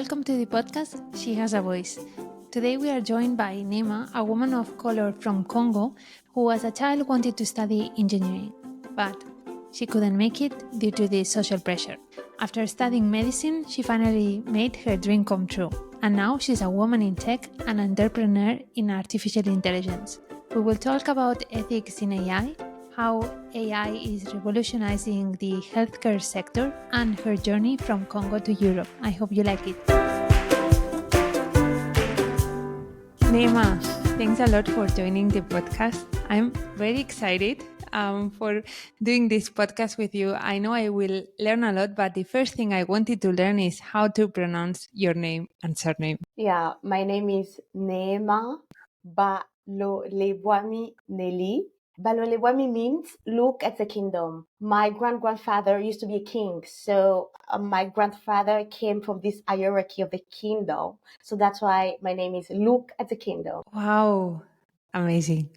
Welcome to the podcast, She Has a Voice. Today we are joined by Neema, a woman of color from Congo who as a child wanted to study engineering, but she couldn't make it due to the social pressure. After studying medicine, she finally made her dream come true, and now she's a woman in tech and entrepreneur in artificial intelligence. We will talk about ethics in AI, how AI is revolutionizing the healthcare sector, and her journey from Congo to Europe. I hope you like it. Neema, thanks a lot for joining the podcast. I'm very excited for doing this podcast with you. I know I will learn a lot, but the first thing I wanted to learn is how to pronounce your name and surname. Yeah, my name is Neema Balolebwami Nelly. Balolebwami means look at the kingdom. My grandfather used to be a king, so my grandfather came from this hierarchy of the kingdom. So that's why my name is Look at the Kingdom. Wow, amazing.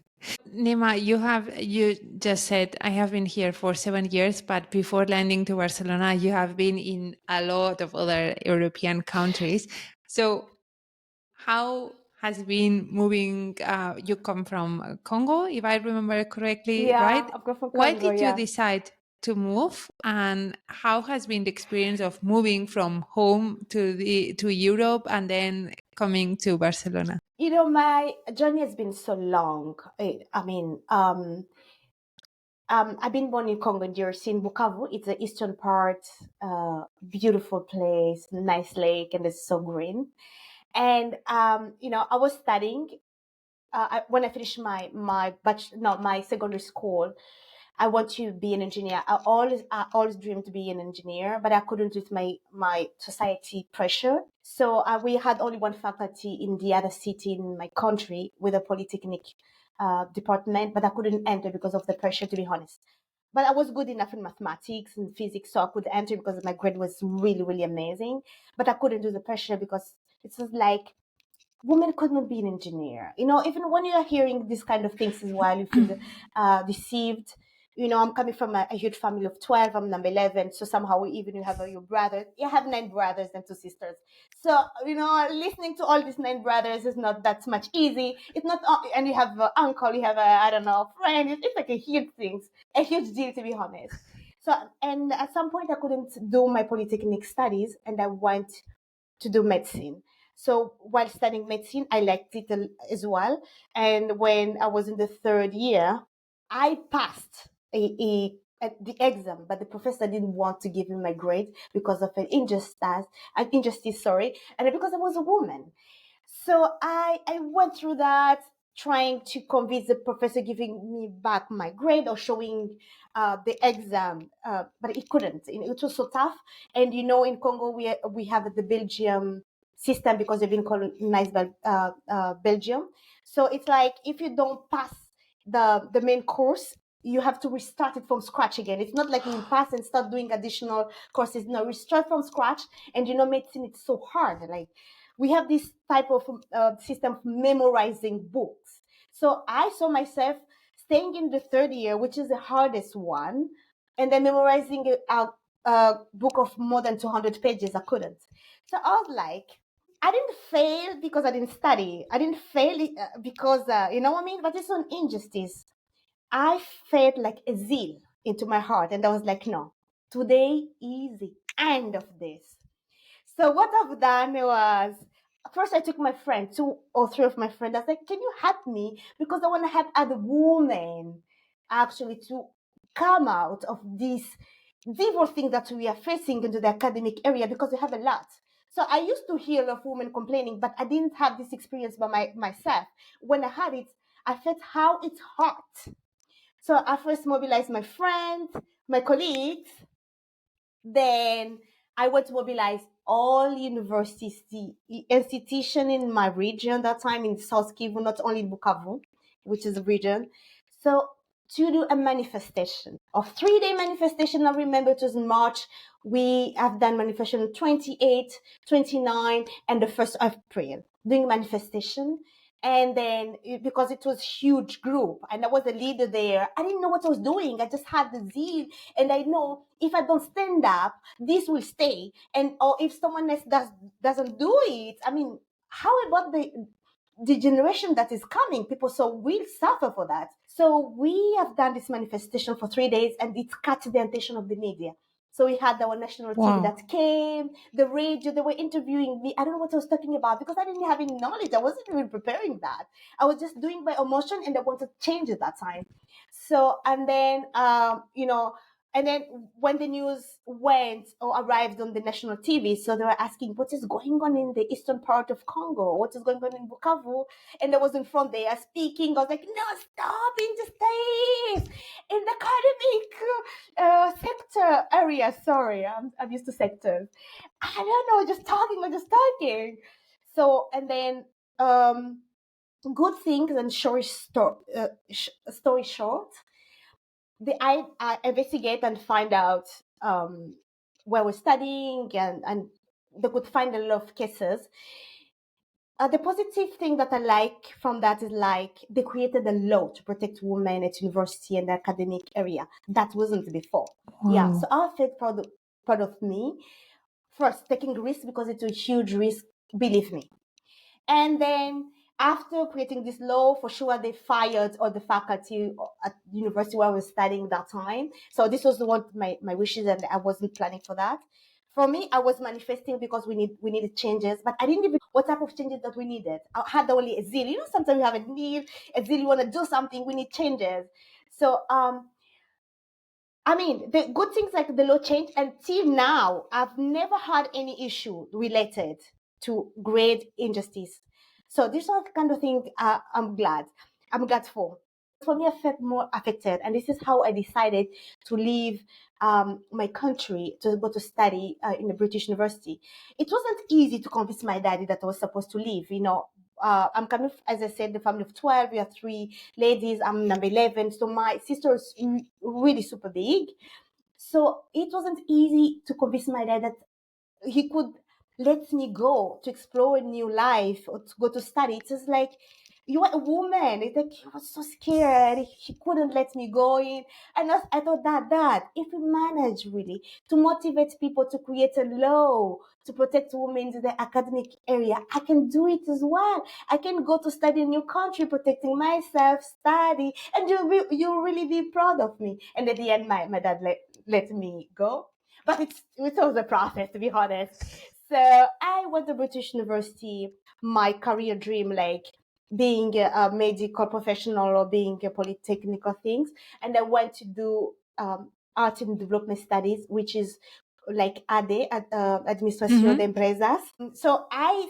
Neema, you just said I have been here for 7 years, but before landing to Barcelona, you have been in a lot of other European countries. So how has been moving? You come from Congo, if I remember correctly, right? I've got from Why Congo, did you yeah. decide to move, and how has been the experience of moving from home to Europe and then coming to Barcelona? You know, my journey has been so long. I've been born in Congo, DRC, in Bukavu. It's the eastern part, beautiful place, nice lake, and it's so green. And I was studying. When I finished my secondary school, I want to be an engineer. I always dreamed to be an engineer, but I couldn't with my society pressure. So we had only one faculty in the other city in my country with a polytechnic department, but I couldn't enter because of the pressure, to be honest. But I was good enough in mathematics and physics, so I could enter because my grade was really, really amazing. But I couldn't do the pressure because it's just like women could not be an engineer. Even when you are hearing these kind of things as well, you feel deceived. I'm coming from a huge family of 12. I'm number 11. So somehow even you have your brother. You have 9 brothers and 2 sisters. So, listening to all these 9 brothers is not that much easy. It's not, and you have an uncle, you have I don't know, friend. It's like a huge thing, a huge deal, to be honest. So, and at some point I couldn't do my polytechnic studies and I went to do medicine. So while studying medicine, I liked it as well. And when I was in the 3rd year, I passed at the exam, but the professor didn't want to give me my grade because of an injustice, sorry, and because I was a woman. So I went through that, trying to convince the professor giving me back my grade or showing the exam, but he couldn't. It was so tough. And in Congo we have the Belgium system because they've been colonized by Belgium. So it's like if you don't pass the main course, you have to restart it from scratch again. It's not like you pass and start doing additional courses. No, we start from scratch. And medicine, it's so hard. Like we have this type of system of memorizing books. So I saw myself staying in the 3rd year, which is the hardest one, and then memorizing a book of more than 200 pages. I couldn't. So I was like, I didn't fail because I didn't study. I didn't fail because, you know what I mean? But it's an injustice. I felt like a zeal into my heart. And I was like, no, today is the end of this. So what I've done was, first I took my friend, 2 or 3 of my friends. I was like, can you help me? Because I want to help other women actually to come out of these evil things that we are facing into the academic area, because we have a lot. So I used to hear of women complaining, but I didn't have this experience by myself. When I had it, I felt how it's hot. So I first mobilized my friends, my colleagues. Then I went to mobilize all institution in my region that time in South Kivu, not only in Bukavu, which is a region. So to do a manifestation, a 3-day manifestation. I remember it was in March. We have done manifestation 28, 29, and the 1st of April, doing manifestation. And then because it was huge group and I was a leader there, I didn't know what I was doing. I just had the zeal, and I know if I don't stand up, this will stay. And or if someone else doesn't do it, I mean, how about the generation that is coming? People so will suffer for that. So we have done this manifestation for 3 days, and it caught the attention of the media. So we had our national TV that came, the radio, they were interviewing me. I don't know what I was talking about because I didn't have any knowledge. I wasn't even preparing that. I was just doing by emotion, and I wanted to change at that time. So, and then, and then when the news went or arrived on the national TV, so they were asking, what is going on in the eastern part of Congo? What is going on in Bukavu? And I was in front there speaking. I was like, no, stop in the States, in the academic sector area. Sorry, I'm used to sectors. I don't know, just talking. So, and then good things and story short, I investigate and find out where we're studying, and they could find a lot of cases. The positive thing that I like from that is like they created a law to protect women at university and the academic area. That wasn't before. Wow. Yeah, so I felt proud of me. First, taking risk because it's a huge risk, believe me. And then after creating this law, for sure they fired all the faculty at the university where I was studying that time. So this was one of my wishes, and I wasn't planning for that. For me, I was manifesting because we needed changes, but I didn't even know what type of changes that we needed. I had only a zeal. You know, sometimes you have a need, a zeal, you want to do something, we need changes. So I mean, the good things like the law change until now, I've never had any issue related to grade injustice. So these are the kind of things I'm glad for. For me, I felt more affected, and this is how I decided to leave my country to go to study in a British university. It wasn't easy to convince my daddy that I was supposed to leave. You know, I'm coming, as I said, the family of 12. We are 3 ladies. I'm number 11. So my sister is really super big. So it wasn't easy to convince my dad that he could let me go to explore a new life or to go to study. It was like, you are a woman. It's like he was so scared. He couldn't let me go in. And I thought that if we manage really to motivate people to create a law to protect women in the academic area, I can do it as well. I can go to study in a new country, protecting myself, study, and you'll really be proud of me. And at the end, my dad let me go. But it was a process, to be honest. So I went to British University, my career dream, like being a medical professional or being a polytechnical things. And I went to do art and development studies, which is like ADE, Administración de Empresas. So I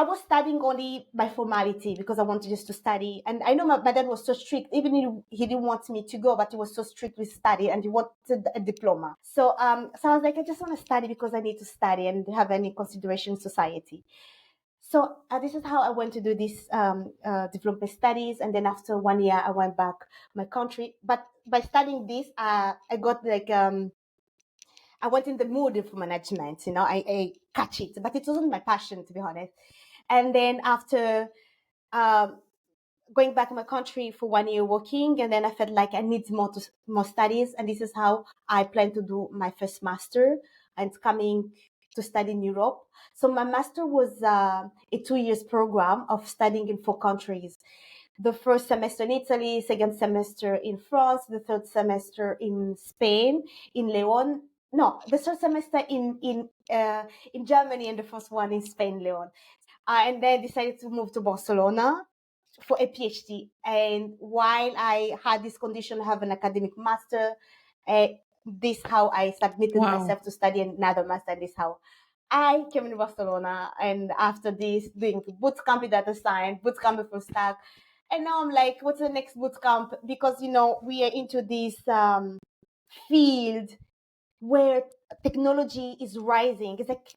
was studying only by formality because I wanted just to study. And I know my dad was so strict, even if he didn't want me to go, but he was so strict with study and he wanted a diploma. So so I was like, I just want to study because I need to study and have any consideration in society. So this is how I went to do this diploma studies. And then after 1 year, I went back my country. But by studying this, I got like, I went in the mood for management, you know, I catch it, but it wasn't my passion, to be honest. And then after going back to my country for 1 year working, and then I felt like I need more studies. And this is how I plan to do my first master and coming to study in Europe. So my master was a 2 years program of studying in 4 countries. The first semester in Italy, second semester in France, the third semester in Spain, in Leon. No, the third semester in Germany, and the first one in Spain, Leon. And then decided to move to Barcelona for a PhD. And while I had this condition to have an academic master, this how I submitted myself to study another master. This how I came in Barcelona. And after this, doing boot camp in data science, boot camp for Stack. And now I'm like, what's the next boot camp? Because, you know, we are into this field where technology is rising. It's like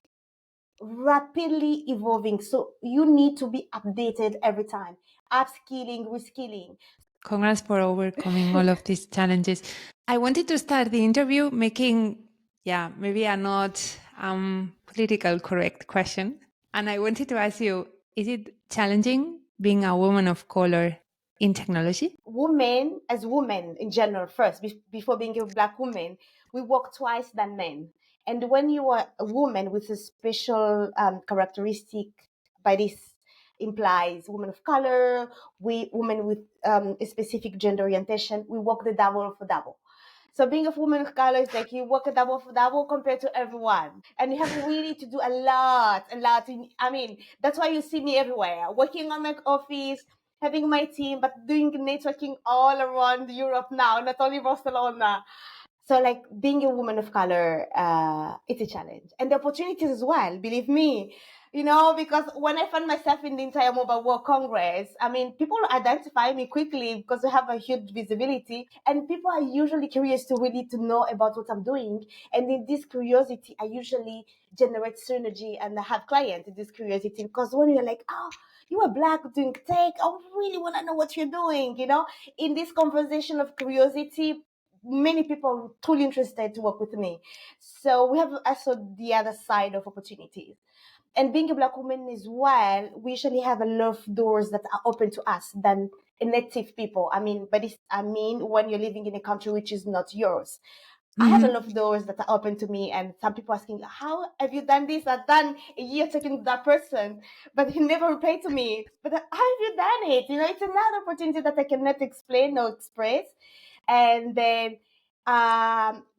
rapidly evolving. So you need to be updated every time. Upskilling, reskilling. Congrats for overcoming all of these challenges. I wanted to start the interview making, maybe a not political correct question. And I wanted to ask you, is it challenging being a woman of color in technology? Women, as women in general, first, before being a Black woman, we work twice than men. And when you are a woman with a special characteristic, by this implies women of color, we women with a specific gender orientation, we work the double for double. So being a woman of color is like you work a double for double compared to everyone. And you have really to do a lot. I mean, that's why you see me everywhere, working on my office, having my team, but doing networking all around Europe now, not only Barcelona. So like being a woman of color, it's a challenge. And the opportunities as well, believe me. Because when I found myself in the entire Mobile World Congress, I mean, people identify me quickly because we have a huge visibility, and people are usually curious to really to know about what I'm doing. And in this curiosity, I usually generate synergy and I have clients in this curiosity, because when you're like, oh, you are Black doing tech, I really want to know what you're doing, in this conversation of curiosity, many people are truly interested to work with me. So we have also the other side of opportunities. And being a Black woman as well, we usually have a lot of doors that are open to us than native people. I mean, when you're living in a country which is not yours. I have a lot of doors that are open to me, and some people asking, how have you done this? I've done a year talking to that person, but he never replied to me. But how have you done it? It's another opportunity that I cannot explain or express. And then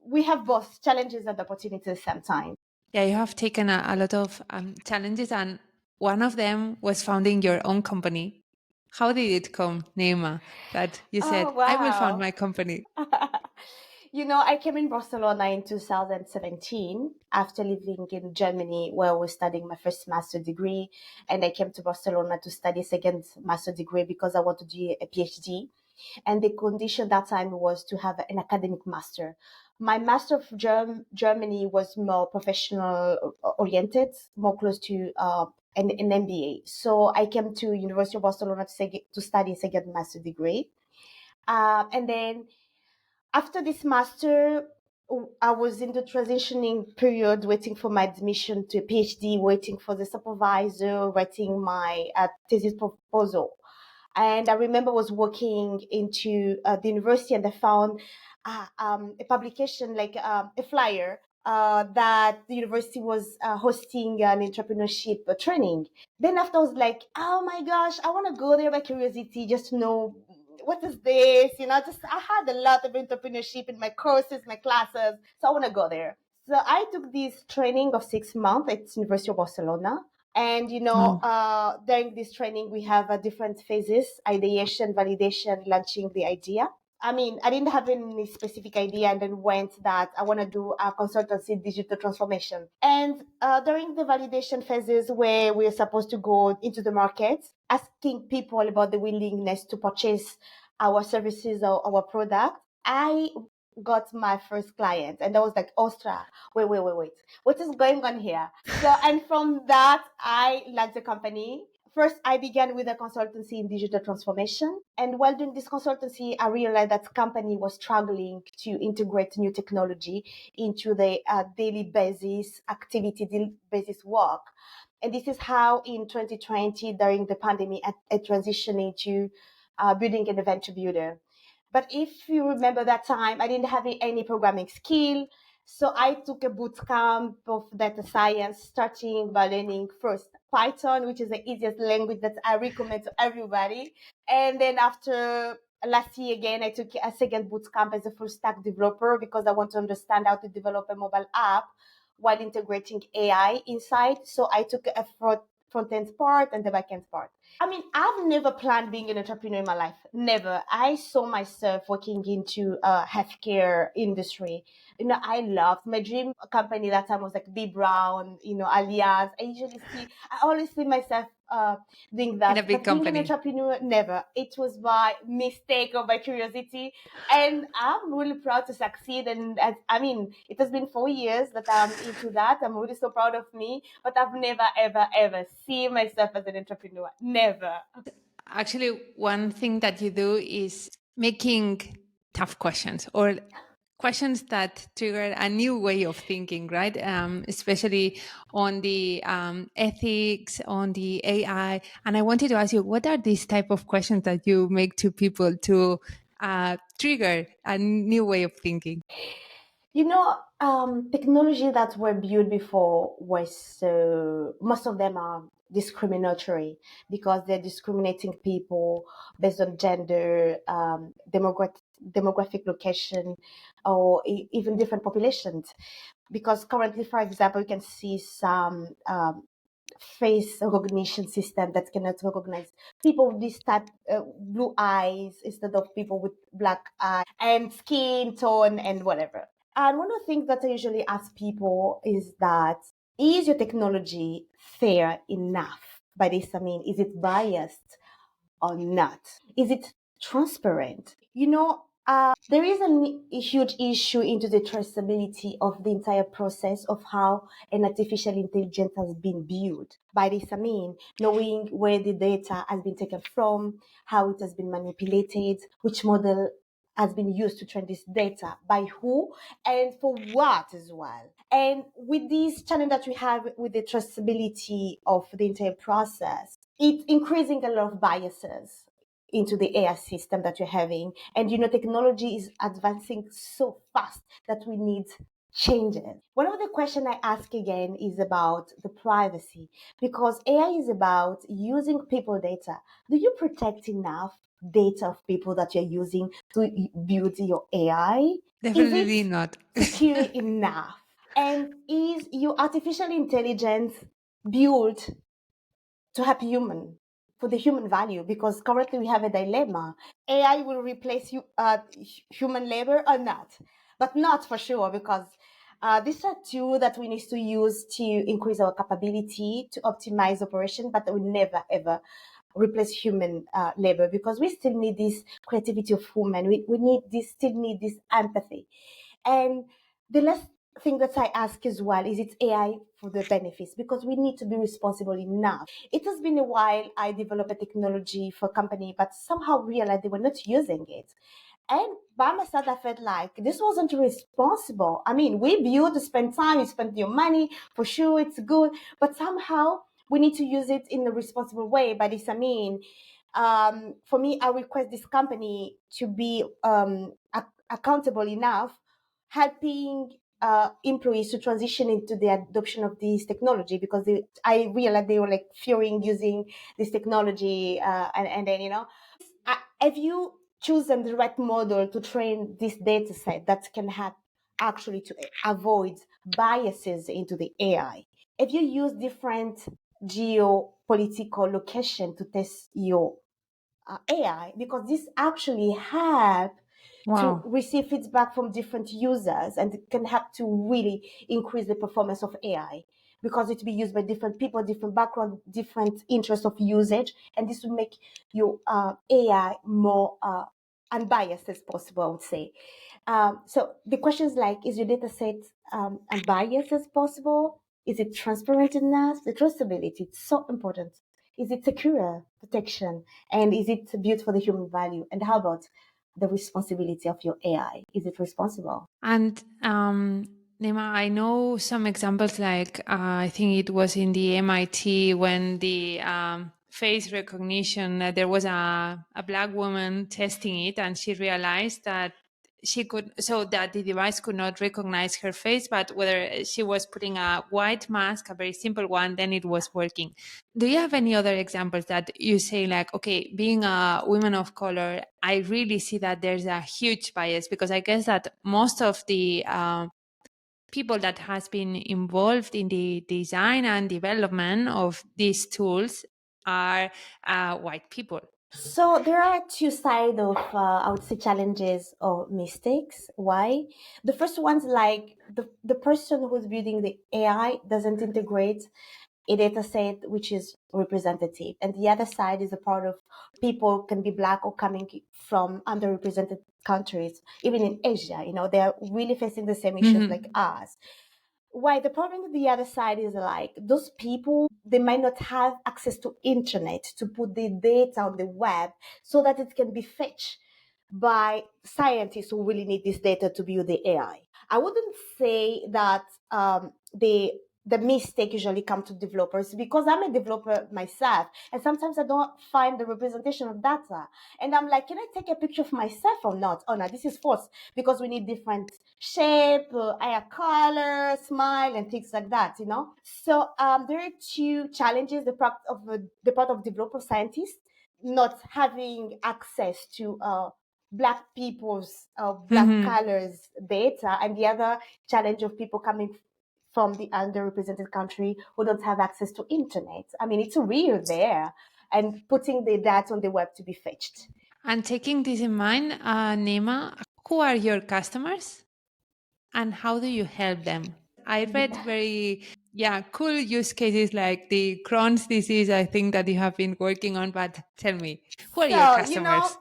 we have both challenges and opportunities at the same time. Yeah, you have taken a lot of challenges, and one of them was founding your own company. How did it come, Neema, that you said, Oh, I will found wow. my company? I came in Barcelona in 2017 after living in Germany, where I was studying my first master degree. And I came to Barcelona to study a second master degree because I wanted to do a PhD. And the condition that time was to have an academic master. My master of Germany was more professional oriented, more close to an MBA. So I came to University of Barcelona to study a second master degree. And then after this master, I was in the transitioning period, waiting for my admission to a PhD, waiting for the supervisor, writing my thesis proposal. And I remember I was walking into the university, and I found a publication, like a flyer, that the university was hosting an entrepreneurship training. Then after I was like, oh my gosh, I want to go there by curiosity, just to know what is this, just I had a lot of entrepreneurship in my courses, my classes, so I want to go there. So I took this training of 6 months at University of Barcelona. And during this training, we have different phases: ideation, validation, launching the idea. I mean, I didn't have any specific idea, and then went that I want to do a consultancy digital transformation. And during the validation phases, where we're supposed to go into the market, asking people about the willingness to purchase our services or our product, I got my first client, and I was like, Ostra, wait, what is going on here? So, and from that, I launched the company. First, I began with a consultancy in digital transformation. And while doing this consultancy, I realized that the company was struggling to integrate new technology into the daily basis activity, daily basis work. And this is how in 2020, during the pandemic, I transitioned into building an adventure builder. But if you remember that time, I didn't have any programming skill. So I took a boot camp of data science, starting by learning first Python, which is the easiest language that I recommend to everybody. And then after last year again, I took a second boot camp as a full stack developer, because I want to understand how to develop a mobile app while integrating AI inside. So I took a front end part and the back end part. I mean, I've never planned being an entrepreneur in my life. Never. I saw myself working into a healthcare industry. I loved my dream company that time was like B Brown, Allianz. I always see myself doing In a that. big But being an company. entrepreneur, never. It was by mistake or by curiosity. And I'm really proud to succeed. And I mean, it has been 4 years that I'm into that. I'm really so proud of me. But I've never, ever, ever seen myself as an entrepreneur. Never. Actually, one thing that you do is making tough questions or questions that trigger a new way of thinking, right? Especially on the ethics, on the AI. And I wanted to ask you, what are these type of questions that you make to people to trigger a new way of thinking? Technology that were built before was so, most of them are discriminatory because they're discriminating people based on gender, demographic location, or even different populations. Because currently, for example, you can see some face recognition system that cannot recognize people with this type blue eyes instead of people with black eyes and skin tone and whatever. And one of the things that I usually ask people is that, is your technology fair enough? By this I mean, is it biased or not? Is it transparent? There is a huge issue into the traceability of the entire process of how an artificial intelligence has been built. By this, I mean knowing where the data has been taken from, how it has been manipulated, which model has been used to train this data, by who, and for what as well. And with this challenge that we have with the traceability of the entire process, it's increasing a lot of biases into the AI system that you're having. And technology is advancing so fast that we need changes. One of the questions I ask again is about the privacy, because AI is about using people data. Do you protect enough data of people that you're using to build your AI? Is Definitely it not. secure enough? And is your artificial intelligence built to help human, for the human value? Because currently we have a dilemma: AI will replace human labor or not, but not for sure, because these are tools that we need to use to increase our capability to optimize operation, but will never ever replace human labor, because we still need this creativity of human. We still need this empathy. And the last thing that I ask as well is, it's AI for the benefits, because we need to be responsible enough. It has been a while I developed a technology for a company, but somehow realized they were not using it. And by myself, I felt like this wasn't responsible. I mean, we build, spend time, you spend your money, for sure it's good, but somehow we need to use it in a responsible way. By this I mean, for me, I request this company to be accountable enough, helping employees to transition into the adoption of this technology, because I realized they were like fearing using this technology, and then if you chosen the right model to train this data set, that can help actually to avoid biases into the AI. If you use different geopolitical location to test your AI, because this actually help to Wow. receive feedback from different users, and it can help to really increase the performance of AI, because it will be used by different people, different background, different interests of usage, and this will make your AI more unbiased as possible, I would say. So the question is like, is your data set unbiased as possible? Is it transparent enough? The traceability, it's so important. Is it secure protection? And is it built for the human value? And how about the responsibility of your AI? Is it responsible? And Neema, I know some examples like I think it was in the MIT when the face recognition, there was a black woman testing it, and she realized that so that the device could not recognize her face, but whether she was putting a white mask, a very simple one, then it was working. Do you have any other examples that you say like, okay, being a woman of color, I really see that there's a huge bias, because I guess that most of the people that has been involved in the design and development of these tools are white people. So there are two sides of, I would say, challenges or mistakes. Why? The first one's like the person who's building the AI doesn't integrate a data set which is representative. And the other side is a part of people can be black or coming from underrepresented countries, even in Asia. They're really facing the same issues like us. Why? The problem with the other side is like, those people, they might not have access to internet to put the data on the web so that it can be fetched by scientists who really need this data to build the AI. I wouldn't say that the mistake usually come to developers, because I'm a developer myself, and sometimes I don't find the representation of data, and I'm like, can I take a picture of myself or not? Oh no, this is false, because we need different shape, eye color, smile, and things like that, you know. So there are two challenges: the part of developer scientists not having access to black people's black colors data, and the other challenge of people coming from the underrepresented country who don't have access to internet. I mean, it's real there, and putting the data on the web to be fetched. And taking this in mind, Neema, who are your customers and how do you help them? I read very, cool use cases like the Crohn's disease, I think that you have been working on, but tell me, who are your So, you know, customers?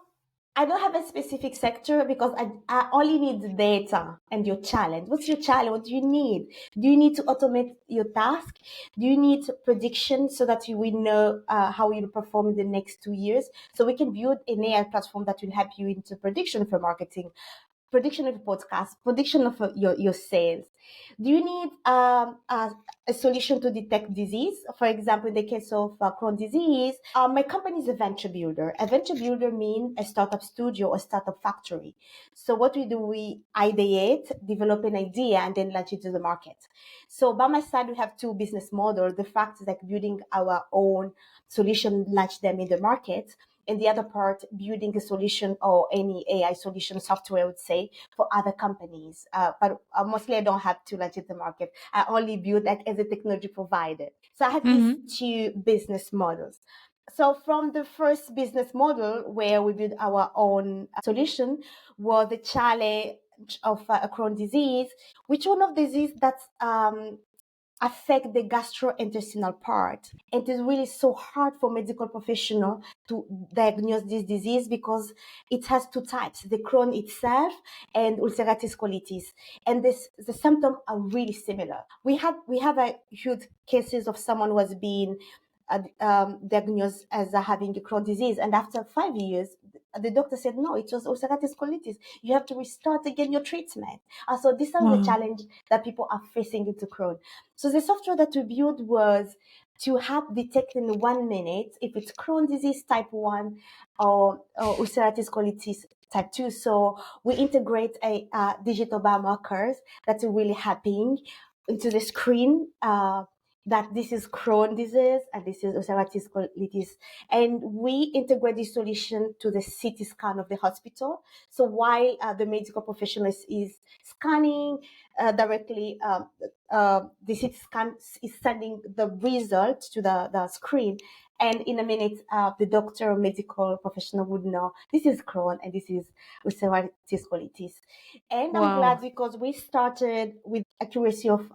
I don't have a specific sector, because I only need the data and your challenge. What's your challenge? What do you need? Do you need to automate your task? Do you need prediction so that you will know how you'll perform in the next 2 years? So we can build an AI platform that will help you into prediction for marketing, prediction of podcast, prediction of your sales. Do you need a solution to detect disease? For example, in the case of Crohn's disease, my company is a venture builder. A venture builder means a startup studio or startup factory. So what we do, we ideate, develop an idea, and then launch it to the market. So by my side, we have two business models. The fact is, like, building our own solution, launch them in the market, and the other part, building a solution or any AI solution software, I would say, for other companies. But mostly I don't have to launch it the market. I only build that as a technology provider. So I have these two business models. So from the first business model, where we build our own solution, was the challenge of Crohn's disease, which one of disease that's affect the gastrointestinal part. It is really so hard for medical professional to diagnose this disease, because it has two types: the Crohn itself and ulcerative colitis, and the symptoms are really similar. We have a huge cases of someone who has been diagnosed as having a Crohn disease, and after 5 years, the doctor said, no, it was ulcerative colitis. You have to restart again your treatment. So these are the challenge that people are facing into Crohn. So the software that we built was to help detect in 1 minute if it's Crohn disease type 1 or ulcerative colitis type 2. So we integrate a digital biomarkers that's really helping into the screen that this is Crohn disease and this is ulcerative colitis. And we integrate this solution to the CT scan of the hospital. So while the medical professional is scanning directly, the CT scan is sending the result to the screen. And in a minute, the doctor or medical professional would know this is Crohn and this is ulcerative colitis. And I'm glad, because we started with accuracy of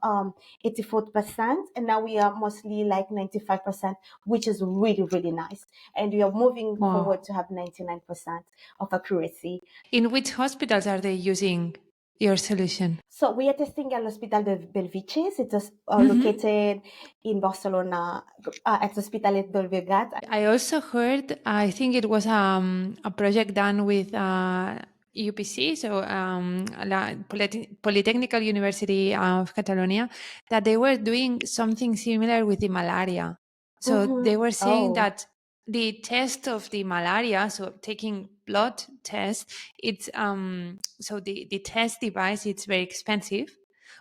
84%, and now we are mostly like 95%, which is really, really nice. And we are moving forward to have 99% of accuracy. In which hospitals are they using your solution? So we are testing at Hospital de Bellvitge. It is located in Barcelona at Hospitalet del Llobregat. I also heard, I think it was a project done with UPC, so la Polytechnical University of Catalonia, that they were doing something similar with the malaria. So they were saying that the test of the malaria, so taking blood test, it's so the test device, it's very expensive.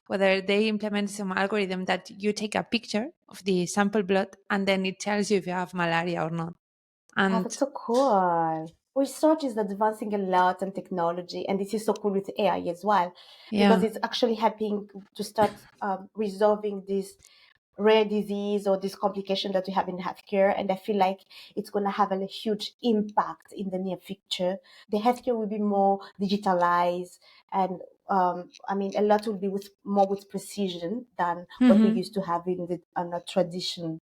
Whether they implement some algorithm that you take a picture of the sample blood and then it tells you if you have malaria or not. And that's so cool. Research is advancing a lot in technology, and this is so cool with AI as well, because it's actually helping to start resolving this rare disease or this complication that we have in healthcare. And I feel like it's going to have a huge impact in the near future. The healthcare will be more digitalized, and I mean, a lot will be more with precision than what we used to have in the traditional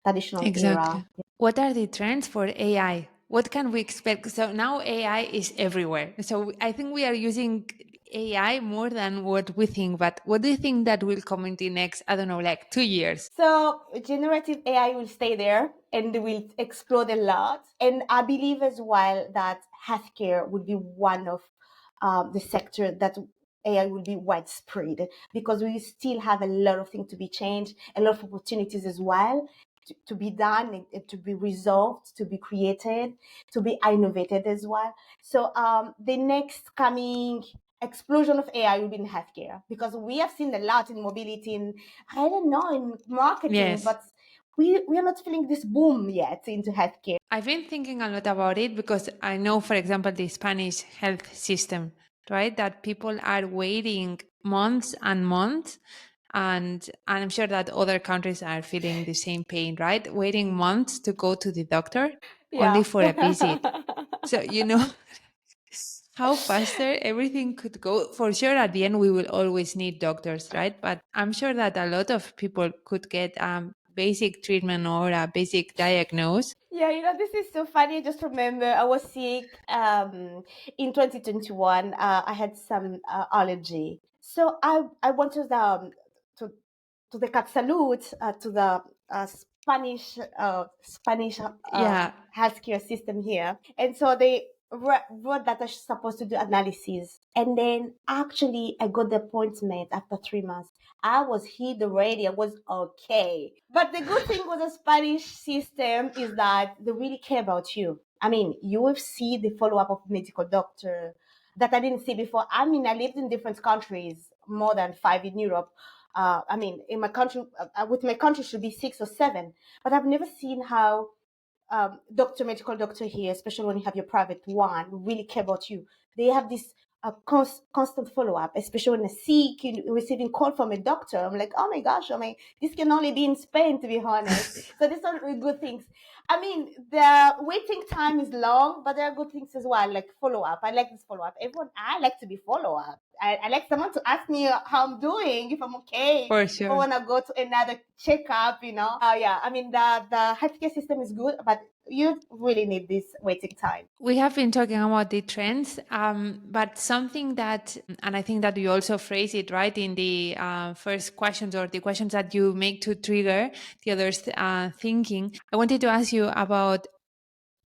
era. What are the trends for AI? What can we expect? So now AI is everywhere. So I think we are using AI more than what we think. But what do you think that will come in the next, I don't know, like 2 years? So generative AI will stay there and will explode a lot. And I believe as well that healthcare would be one of the sector that AI will be widespread, because we still have a lot of things to be changed, a lot of opportunities as well to be done, and to be resolved, to be created, to be innovated as well. So the next coming explosion of AI will be in healthcare, because we have seen a lot in mobility, in, I don't know, in marketing, Yes. but we are not feeling this boom yet into healthcare. I've been thinking a lot about it because I know, for example, the Spanish health system, right? That people are waiting months and months. And I'm sure that other countries are feeling the same pain, right? Waiting months to go to the doctor only Yeah. for a visit. So, how faster everything could go. For sure, at the end, we will always need doctors, right? But I'm sure that a lot of people could get basic treatment or a basic diagnosis. Yeah, this is so funny. I just remember I was sick in 2021. I had some allergy. So I went to to the cat salute, to the Spanish Yeah. healthcare system here, and so they wrote that I was supposed to do analysis, and then actually I got the appointment after 3 months. I was healed already. I was okay. But the good thing with the Spanish system is that they really care about you. I mean, you will see the follow up of medical doctor that I didn't see before. I mean, I lived in different countries, more than 5 in Europe. I mean, in my country, with my country should be 6 or 7, but I've never seen how medical doctor here, especially when you have your private one, really care about you. They have this constant follow up, especially when a sick, receiving call from a doctor. I'm like, oh my gosh, this can only be in Spain, to be honest. So these are really good things. I mean, the waiting time is long, but there are good things as well, like follow up. I like this follow up. I like to be follow up. I like someone to ask me how I'm doing, if I'm okay, For if I sure. want to go to another checkup. Yeah, I mean, the healthcare system is good, but you really need this waiting time. We have been talking about the trends, but something that, and I think that you also phrase it right in the first questions, or the questions that you make to trigger the others thinking. I wanted to ask you about,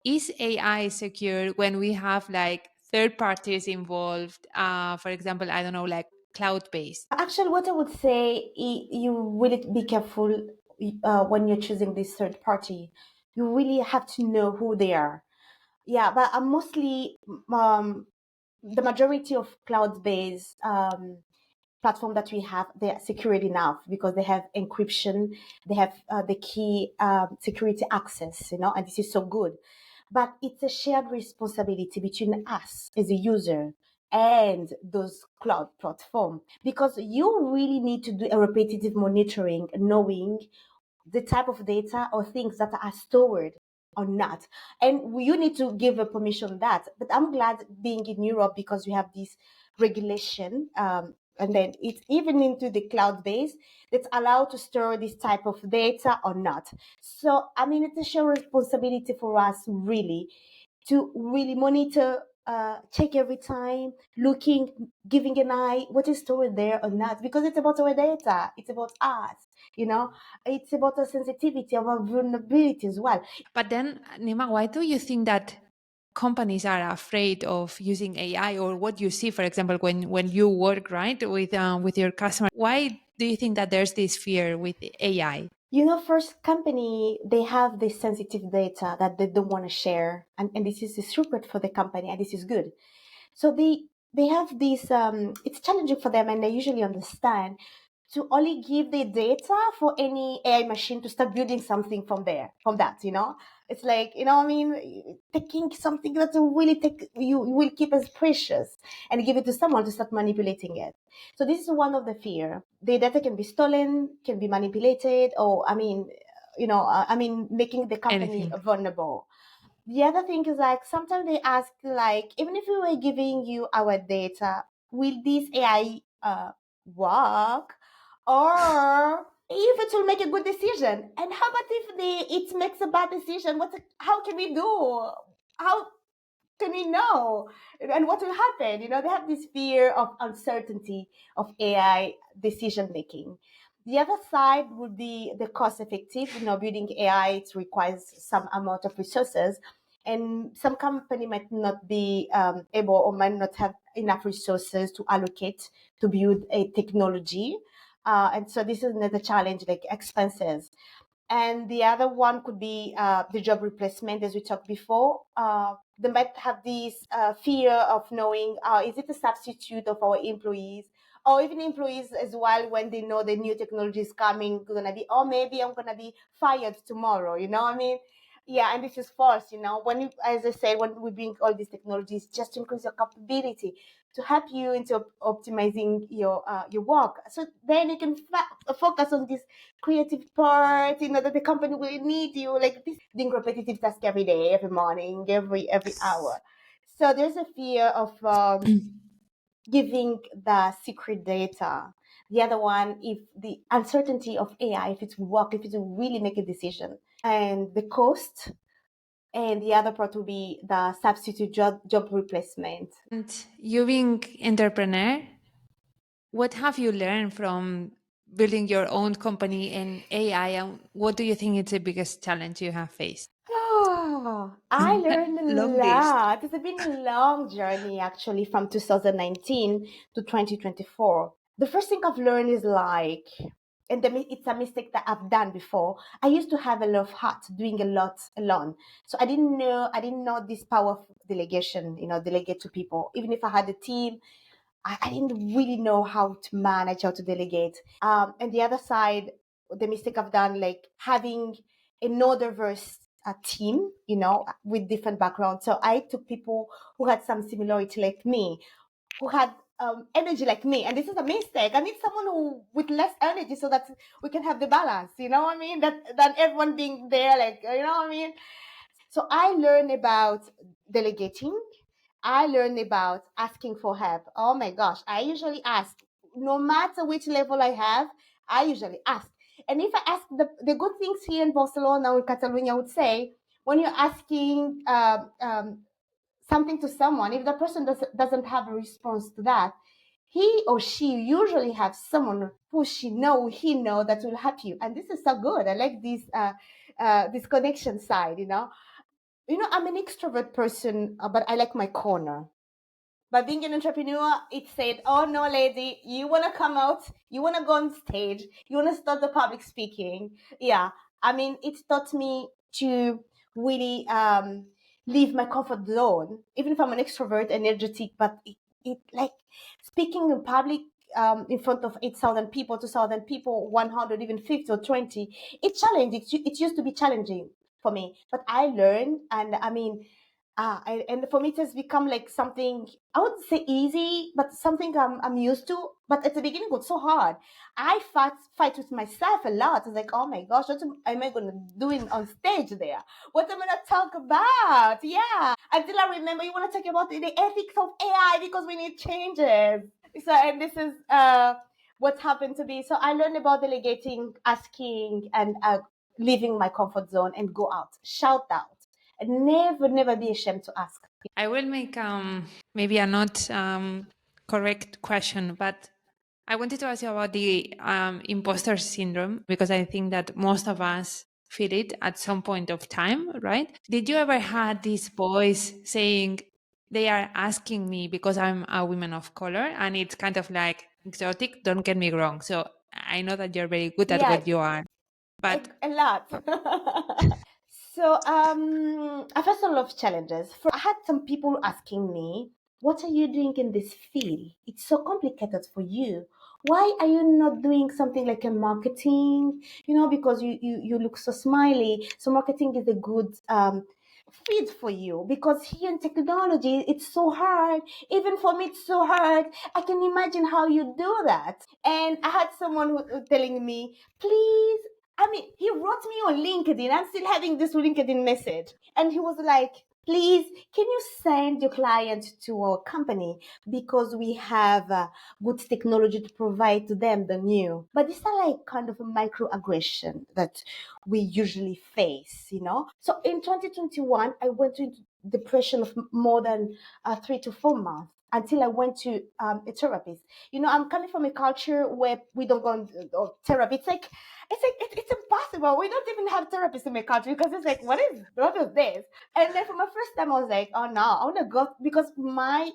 is AI secure when we have like third parties involved? For example, I don't know, like cloud based. Actually, what I would say, you really be careful when you're choosing this third party. You really have to know who they are. Yeah, but mostly the majority of cloud-based platform that we have, they are secure enough because they have encryption, they have the key security access, and this is so good. But it's a shared responsibility between us as a user and those cloud platform, because you really need to do a repetitive monitoring, knowing the type of data or things that are stored or not. And you need to give a permission on that. But I'm glad being in Europe, because we have this regulation. And then it's even into the cloud base that's allowed to store this type of data or not. So, I mean, it's a shared responsibility for us, really, to really monitor, check every time, looking, giving an eye, what is stored there or not, because it's about our data, it's about us, it's about our sensitivity, our vulnerability as well. But then, Nima, why do you think that companies are afraid of using AI, or what you see, for example, when you work right with your customer? Why do you think that there's this fear with AI? First company, they have this sensitive data that they don't want to share. And this is a secret for the company, and this is good. So they have this, it's challenging for them, and they usually understand to only give the data for any AI machine to start building something from that. It's like, I mean, taking something that you will keep as precious and give it to someone to start manipulating it. So this is one of the fear. The data can be stolen, can be manipulated, or making the company Anything. vulnerable. The other thing is, like, sometimes they ask, like, even if we were giving you our data, will this AI work? Or if it will make a good decision? And how about if it makes a bad decision? How can we do? How can we know? And what will happen? They have this fear of uncertainty of AI decision making. The other side would be the cost effective. Building AI, it requires some amount of resources. and some company might not be able or might not have enough resources to allocate to build a technology. And so this is another challenge, like expenses. And the other one could be the job replacement, as we talked before. They might have this fear of knowing, is it a substitute of our employees? Or even employees as well, when they know the new technology is coming, gonna be, oh, maybe I'm gonna be fired tomorrow. You know what I mean? Yeah, and this is false. When you, as I said, when we bring all these technologies, just to increase your capability to help you into optimizing your work, so then you can focus on this creative part, that the company will need you, like this doing repetitive task every day, every morning, every hour. So there's a fear of giving the secret data. The other one, if the uncertainty of AI, if it will work, if it will really make a decision, and the cost. And the other part will be the substitute job replacement. And you being entrepreneur, what have you learned from building your own company in AI, and what do you think is the biggest challenge you have faced? Oh, I learned a Long list. lot. It's been a long journey, actually, from 2019 to 2024. The first thing I've learned is and it's a mistake that I've done before. I used to have a lot of heart, doing a lot alone. So I didn't know this power of delegation, delegate to people. Even if I had a team, I didn't really know how to manage, how to delegate. And the other side, the mistake I've done, like having a no diverse team, with different backgrounds. So I took people who had some similarity like me, who had energy like me. And this is a mistake. I need someone who with less energy so that we can have the balance, you know what I mean? Than everyone being there, like, you know what I mean? So I learned about delegating. I learned about asking for help. Oh my gosh, I usually ask. No matter which level I have, I usually ask. And if I ask the good things here in Barcelona or Catalonia, I would say, when you're asking something to someone, if the person doesn't have a response to that, he or she usually have someone who he know that will help you. And this is so good. I like this connection side, I'm an extrovert person, but I like my corner. But being an entrepreneur, it said, oh no, lady, you want to come out, you want to go on stage, you want to start the public speaking. Yeah. I mean, it taught me to really leave my comfort zone, even if I'm an extrovert, energetic, but it like speaking in public, in front of 8,000 people, 2,000 people, 100, even 50 or 20, it's challenging. It used to be challenging for me, but I learned, and I mean, and for me, it has become like something, I wouldn't say easy, but something I'm used to. But at the beginning, it was so hard. I fight with myself a lot. It's like, oh my gosh, what am I going to do on stage there? What am I going to talk about? Yeah. Until I remember, you want to talk about the ethics of AI because we need changes. So, and this is what happened to me. So I learned about delegating, asking, and leaving my comfort zone and go out, shout out. And never be ashamed to ask. I will make maybe a not correct question, but I wanted to ask you about the imposter syndrome, because I think that most of us feel it at some point of time, right? Did you ever had this voice saying, they are asking me because I'm a woman of color, and it's kind of like exotic, don't get me wrong. So I know that you're very good at Yeah, what you are, but a lot. So I faced a lot of challenges. I had some people asking me, what are you doing in this field? It's so complicated for you. Why are you not doing something like a marketing? Because you look so smiley. So marketing is a good fit for you, because here in technology, it's so hard. Even for me, it's so hard. I can imagine how you do that. And I had someone who telling me, please, I mean, he wrote me on LinkedIn. I'm still having this LinkedIn message. And he was like, please, can you send your client to our company, because we have good technology to provide to them, the new. But these are like kind of a microaggression that we usually face. So in 2021, I went into depression of more than 3 to 4 months. until I went to a therapist. I'm coming from a culture where we don't go on therapy. It's impossible. We don't even have therapists in my country because it's like, what is this? And then for my first time, I was like, oh no, I want to go because my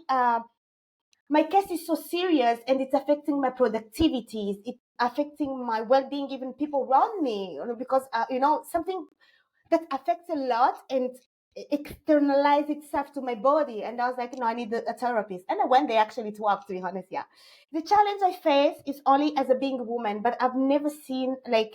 case is so serious and it's affecting my productivity. It's affecting my well-being, even people around me, because something that affects a lot and externalize itself to my body. And I was like, no, I need a therapist. And I went there actually to work, to be honest. Yeah. The challenge I face is only as a being a woman, but I've never seen like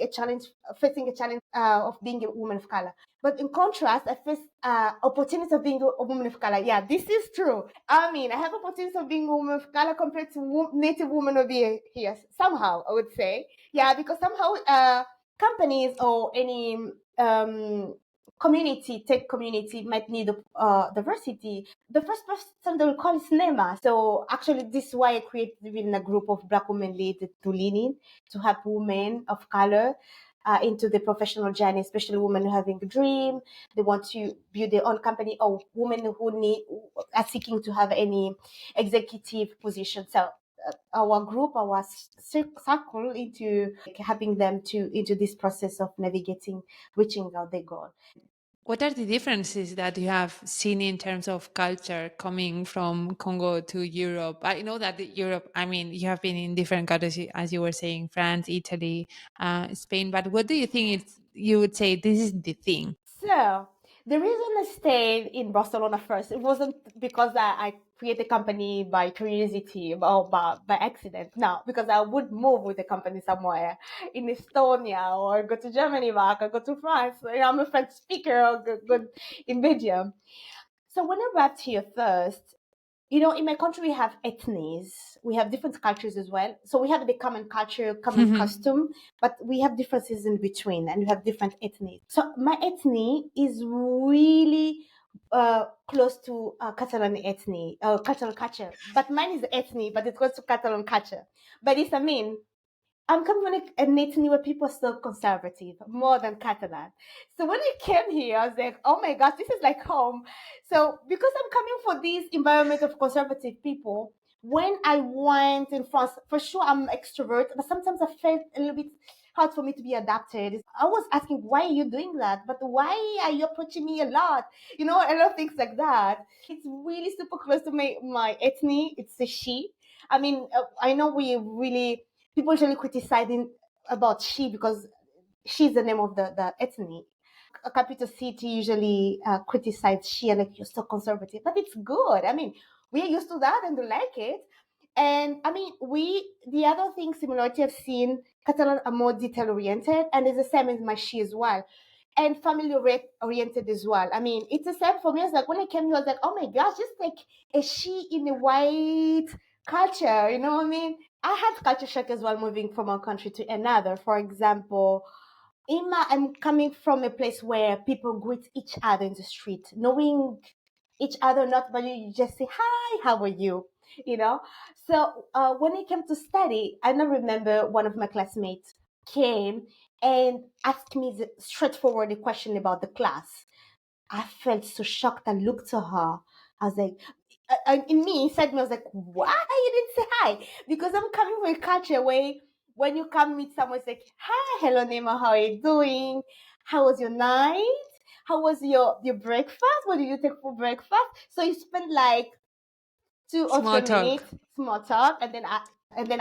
facing a challenge of being a woman of color. But in contrast, I face opportunities of being a woman of color. Yeah, this is true. I mean, I have opportunities of being a woman of color compared to native women over here. Somehow, I would say. Yeah, because somehow companies or any tech community might need diversity. The first person they will call is Neema. So actually, this is why I created even a group of Black women leaders to lean in, to help women of color into the professional journey, especially women who are having a dream. They want to build their own company, or women who are seeking to have any executive position. So our group, our circle into helping them into this process of navigating, reaching out their goal. What are the differences that you have seen in terms of culture coming from Congo to Europe? I know that Europe, I mean, you have been in different countries, as you were saying, France, Italy, Spain, but what do you think you would say this is the thing? So the reason I stayed in Barcelona first, it wasn't because I created a company by curiosity or by accident. No, because I would move with the company somewhere in Estonia or go to Germany back or go to France. I'm a French speaker or go in Belgium. So when I arrived here first, in my country we have ethnies, we have different cultures as well. So we have the common culture, common custom, but we have differences in between, and we have different ethnies. So my ethnic is really close to Catalan ethnic, Catalan culture. But mine is ethnic, but it's close to Catalan culture. But it's, I'm coming from an ethnic where people are so conservative, more than Catalan. So when I came here, I was like, oh my gosh, this is like home. So because I'm coming from this environment of conservative people, when I went in France, for sure I'm extrovert, but sometimes I felt a little bit hard for me to be adapted. I was asking, why are you doing that? But why are you approaching me a lot? A lot of things like that. It's really super close to my ethnic. It's a she. I know people usually criticizing about she because she's the name of the ethnic. A capital city usually criticize she and like, you're so conservative, but it's good. We're used to that and we like it. And the other thing similarity I've seen, Catalan are more detail oriented, and it's the same as my she as well. And family oriented as well. It's the same for me. It's like when I came here, I was like, oh my gosh, just like a she in a white culture, you know what I mean? I had culture shock as well, moving from one country to another. For example, I'm coming from a place where people greet each other in the street, knowing each other, not but you just say hi, how are you? You know. So when I came to study, I now remember one of my classmates came and asked me the straightforward question about the class. I felt so shocked. I looked to her. I was like, in me, inside me, I was like, why you didn't say hi? Because I'm coming from a culture where when you come meet someone, it's like, hi, hello, Neema, how are you doing? How was your night? How was your breakfast? What did you take for breakfast? So you spend like 2 or 3 minutes Small talk. small talk, and then I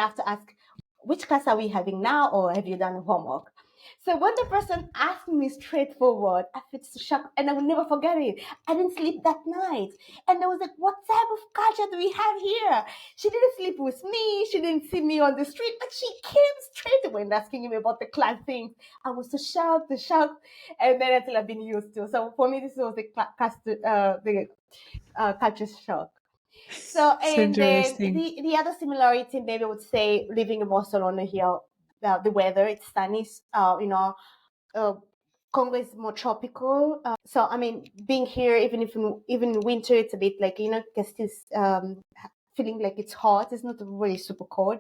have to ask, which class are we having now, or have you done homework? So when the person asked me straightforward, I felt so shocked, and I will never forget it. I didn't sleep that night, and I was like, "What type of culture do we have here?" She didn't sleep with me. She didn't see me on the street, but she came straight away and asking me about the class things. I was so shocked, and then until I've been used to. So for me, this was the culture shock. So, So and then interesting. the other similarity, maybe I would say, living in Barcelona here, the weather, it's sunny. Uh, Congo is more tropical. So, being here, even in winter, it's a bit like, can still feeling like it's hot. It's not really super cold.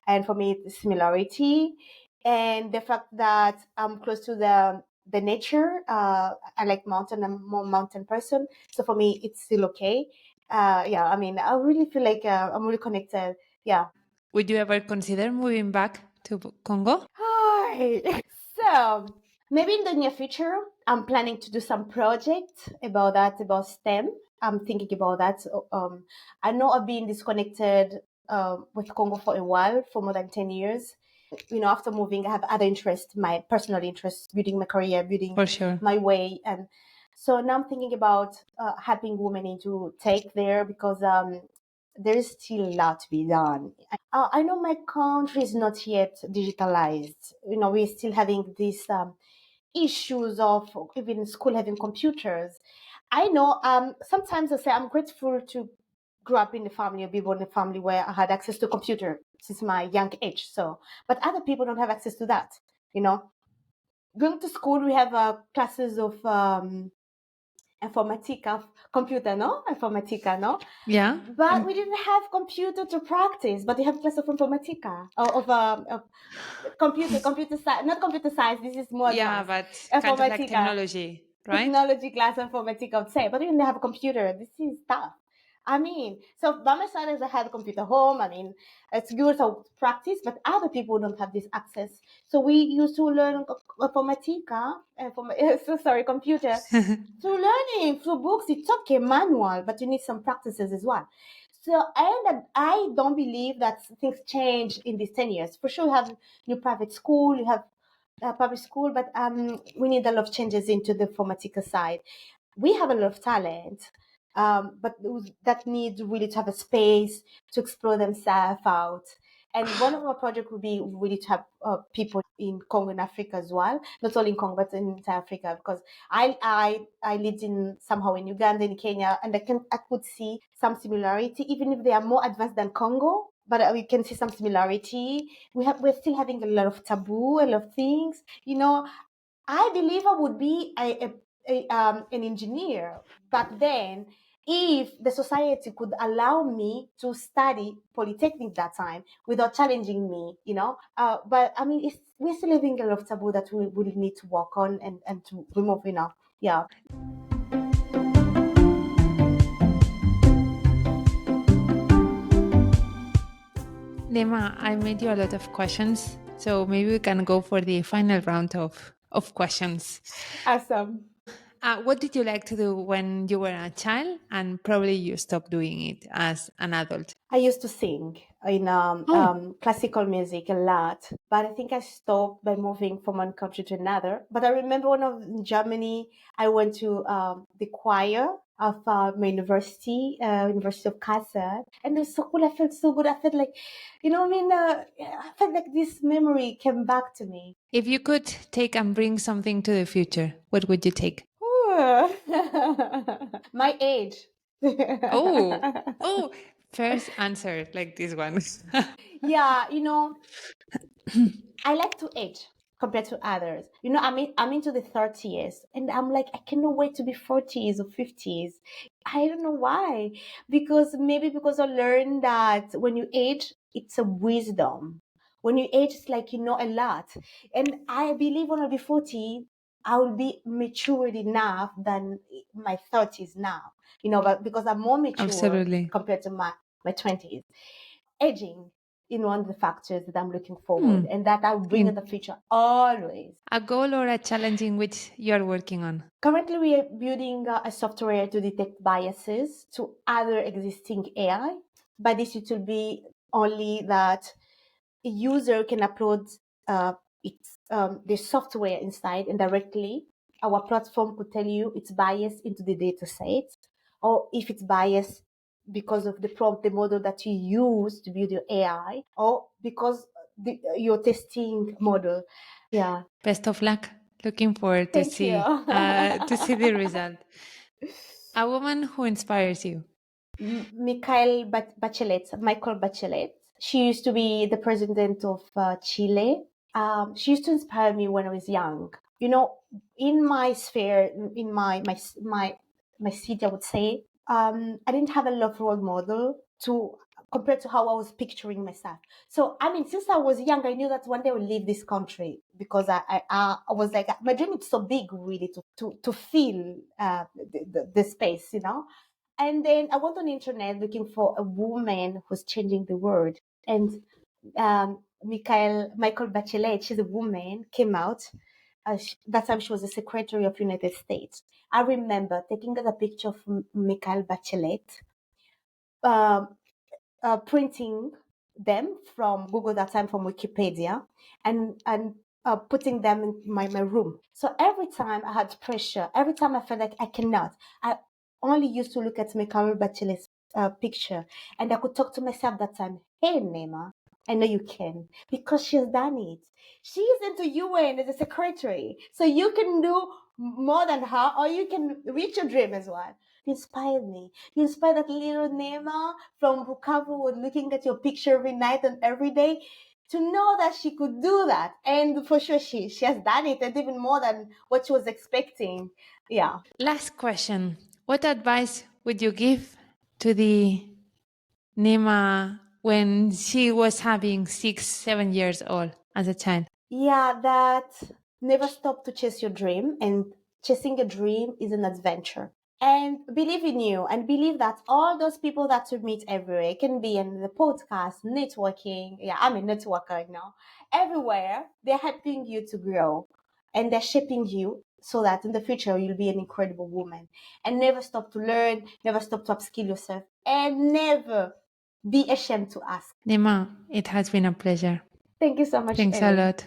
And for me, it's similarity. And the fact that I'm close to the nature. I like mountain. I'm more mountain person. So for me, it's still okay. Yeah, I mean, I really feel like I'm really connected. Yeah. Would you ever consider moving back to Congo? Hi. So maybe in the near future, I'm planning to do some project about that, about STEM. I'm thinking about that. I know I've been disconnected with Congo for a while, for more than 10 years. After moving, I have other interests, my personal interests, building my career, building For sure. my way. And so now I'm thinking about helping women into tech there, because there is still a lot to be done. I know my country is not yet digitalized. We're still having these issues of even school having computers. I know sometimes I say I'm grateful to grow up in a family or be born in a family where I had access to a computer since my young age. So, but other people don't have access to that. Going to school, we have classes of informatica, computer, no? Informatica, no? Yeah. But we didn't have computer to practice, but we have class of informatica, of computer science, not computer science, this is more Yeah, advanced. but kind of like Informatica, technology, right? technology class, informatica, I would say, but we didn't have a computer. This is tough. I mean, so by my side, as I had a computer home, I mean, it's good to practice, but other people don't have this access. So we used to learn informatica, so sorry, computer, through learning, through books. It's okay, manual, but you need some practices as well. So, and I don't believe that things change in these 10 years. For sure, you have new private school, you have public school, but we need a lot of changes into the informatica side. We have a lot of talent, but that need really to have a space to explore themselves out. And one of our projects would be really to have people in Congo and Africa as well, not only in Congo but in South Africa, because I lived in somehow in Uganda, in Kenya, and I could see some similarity, even if they are more advanced than Congo. But we can see some similarity. We're still having a lot of taboo, a lot of things. I believe I would be an engineer back then if the society could allow me to study polytechnic that time without challenging me. But I mean, we're still living a lot of taboo that we will need to work on and to remove. Yeah. Neema, I made you a lot of questions, so maybe we can go for the final round of questions. Awesome. What did you like to do when you were a child, and probably you stopped doing it as an adult? I used to sing in classical music a lot, but I think I stopped by moving from one country to another. But I remember when I was in Germany, I went to the choir of my university, University of Kassel, and it was so cool. I felt so good. I felt like, I felt like this memory came back to me. If you could take and bring something to the future, what would you take? My age. Oh, first answer like this one. Yeah, I like to age compared to others. I'm into the 30s, and I'm like, I cannot wait to be 40s or 50s. I don't know why. Because I learned that when you age, it's a wisdom. When you age, it's like you know a lot. And I believe when I'll be 40, I will be matured enough than my 30s now. But because I'm more mature Absolutely. compared to my 20s. Aging in one of the factors that I'm looking forward and that I'll bring in the future always. A goal or a challenge in which you are working on? Currently, we are building a software to detect biases to other existing AI. By this, it will be only that a user can upload the software inside, and directly our platform could tell you it's biased into the data set, or if it's biased because of the prompt, the model that you use to build your AI, or because your testing model. Yeah. Best of luck. Looking forward to Thank you. see the result. A woman who inspires you. Michael Bachelet. She used to be the president of Chile. She used to inspire me when I was young. In my sphere, in my city, I would say, I didn't have a lot of role model to compared to how I was picturing myself. So, I mean, since I was young, I knew that one day I would leave this country because I was like, my dream is so big, really, to feel the space. And then I went on the internet looking for a woman who's changing the world. And Michael Bachelet, she's a woman, came out. That time she was the Secretary of United States. I remember taking the picture of Michael Bachelet, um, printing them from Google that time from Wikipedia, and putting them in my room. So every time I had pressure, every time I felt like I cannot, I only used to look at Michael Bachelet's picture, and I could talk to myself that time. Hey, Neema, I know you can because she's done it. She's into UN as a secretary, so you can do more than her, or you can reach your dream as well. You inspired me. You inspired that little Neema from Bukavu looking at your picture every night and every day to know that she could do that. And for sure, she has done it, and even more than what she was expecting. Yeah. Last question. What advice would you give to the Neema when she was having 6, 7 years old as a child? Yeah, that never stop to chase your dream, and chasing a dream is an adventure. And believe in you, and believe that all those people that you meet everywhere, it can be in the podcast, networking. Yeah, I'm a networker now. Everywhere, they're helping you to grow, and they're shaping you so that in the future you'll be an incredible woman. And never stop to learn, never stop to upskill yourself, and never be ashamed to ask. Neema, it has been a pleasure. Thank you so much, Thanks a Ellie. lot.